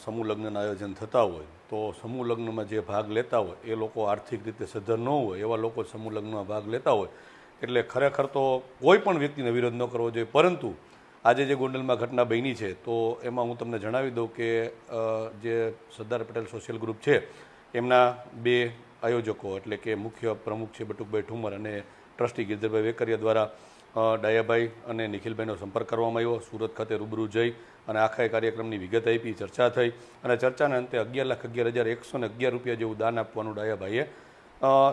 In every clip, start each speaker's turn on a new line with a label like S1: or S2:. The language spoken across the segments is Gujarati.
S1: સમૂહ લગ્નના આયોજન થતા હોય તો સમૂહ લગ્નમાં જે ભાગ લેતા હોય એ લોકો આર્થિક રીતે સદ્ધર ન હોય એવા લોકો સમૂહ લગ્નમાં ભાગ લેતા હોય એટલે ખરેખર તો કોઈ પણ વ્યક્તિને વિરોધ ન કરવો જોઈએ. પરંતુ આજે જે ગોંડલમાં ઘટના બની છે તો એમાં હું તમને જણાવી દઉં કે જે સરદાર પટેલ સોશિયલ ગ્રુપ છે એમના બે આયોજકો એટલે કે મુખ્ય પ્રમુખ છે બટુકભાઈ ઠુમર અને ટ્રસ્ટી ગિરધરભાઈ વેકરિયા દ્વારા ડાયાભાઈ અને નિખિલભાઈનો સંપર્ક કરવામાં આવ્યો. સુરત ખાતે રૂબરૂ જઈ અને આખા કાર્યક્રમની વિગત આપી, ચર્ચા થઈ અને ચર્ચાના અંતે 11,11,111 રૂપિયા જેવું દાન આપવાનું ડાયાભાઈએ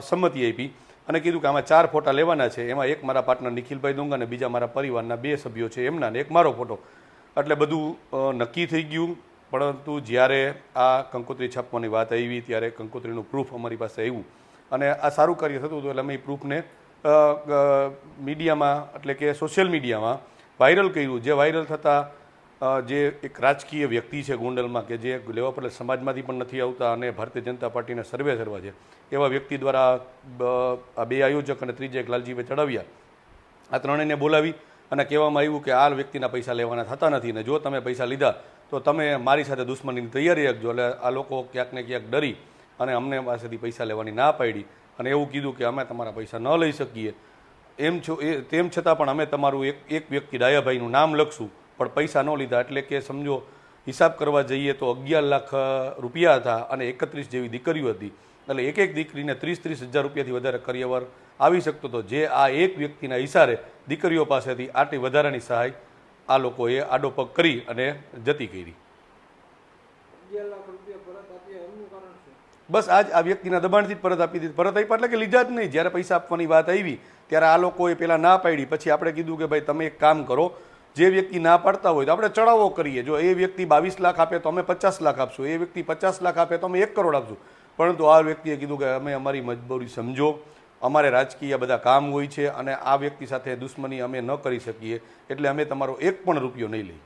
S1: સંમતિ આપી અને કીધું કે આમાં 4 ફોટા લેવાના છે. એમાં એક મારા પાર્ટનર નિખિલભાઈ દુંગા અને બીજા મારા પરિવારના 2 સભ્યો છે એમના ને એક મારો ફોટો. એટલે બધું નક્કી થઈ ગયું. પરંતુ જ્યારે આ કંકોત્રી છાપવાની વાત આવી ત્યારે કંકોત્રીનું પ્રૂફ અમારી પાસે આવ્યું અને આ સારું કાર્ય થતું હતું એટલે અમે એ પ્રૂફને મીડિયામાં એટલે કે સોશિયલ મીડિયામાં વાયરલ કર્યું. જે વાયરલ થતાં જે એક રાજકીય વ્યક્તિ છે ગોંડલમાં કે જે લેવા પડે સમાજમાંથી પણ નથી આવતા અને ભારતીય જનતા પાર્ટીના સર્વે કરવા છે એવા વ્યક્તિ દ્વારા આ 2 આયોજક અને ત્રીજા એક લાલજીભાઈ ચડાવ્યા આ ત્રણેયને બોલાવી અને કહેવામાં આવ્યું કે આ વ્યક્તિના પૈસા લેવાના થતા નથી ને જો તમે પૈસા લીધા તો તમે મારી સાથે દુશ્મનીની તૈયારી રાખજો. એટલે આ લોકો ક્યાંક ને ક્યાંક ડરી અને અમને પાસેથી પૈસા લેવાની ના પાડી અને એવું કીધું કે અમે તમારા પૈસા ન લઈ શકીએ. તેમ છતાં પણ અમે તમારું એક વ્યક્તિ ડાયાભાઈનું નામ લખશું પણ પૈસા ન લીધા. એટલે કે સમજો હિસાબ કરવા જઈએ તો 11 લાખ રૂપિયા હતા અને 31 જેવી દીકરીઓ હતી. એટલે એક દીકરીને 30-30 હજાર રૂપિયાથી વધારે કરિયર આવી શકતો હતો. જે આ એક વ્યક્તિના ઇશારે દીકરીઓ પાસેથી આટલી વધારાની સહાય આ લોકોએ આડો પગ કરી અને જતી કરી. બસ આ વ્યક્તિના દબાણથી જ પરત આપી દીધી. પરત આપ્યા એટલે કે લીધા જ નહીં. જ્યારે પૈસા આપવાની વાત આવી ત્યારે આ લોકોએ પહેલાં ના પાડી. પછી આપણે કીધું કે ભાઈ તમે એક કામ કરો, જે વ્યક્તિ ના પાડતા હોય તો આપણે ચડાવો કરીએ. જો એ વ્યક્તિ 22 લાખ આપે તો અમે 50 લાખ આપશું, એ વ્યક્તિ 50 લાખ આપે તો અમે 1 કરોડ આપશું. પરંતુ આ વ્યક્તિએ કીધું કે અમે અમારી મજબૂરી સમજો, અમારે રાજકીય બધા કામ હોય છે અને આ વ્યક્તિ સાથે દુશ્મની અમે ન કરી શકીએ એટલે અમે તમારો 1 પણ રૂપિયો નહીં લઈએ.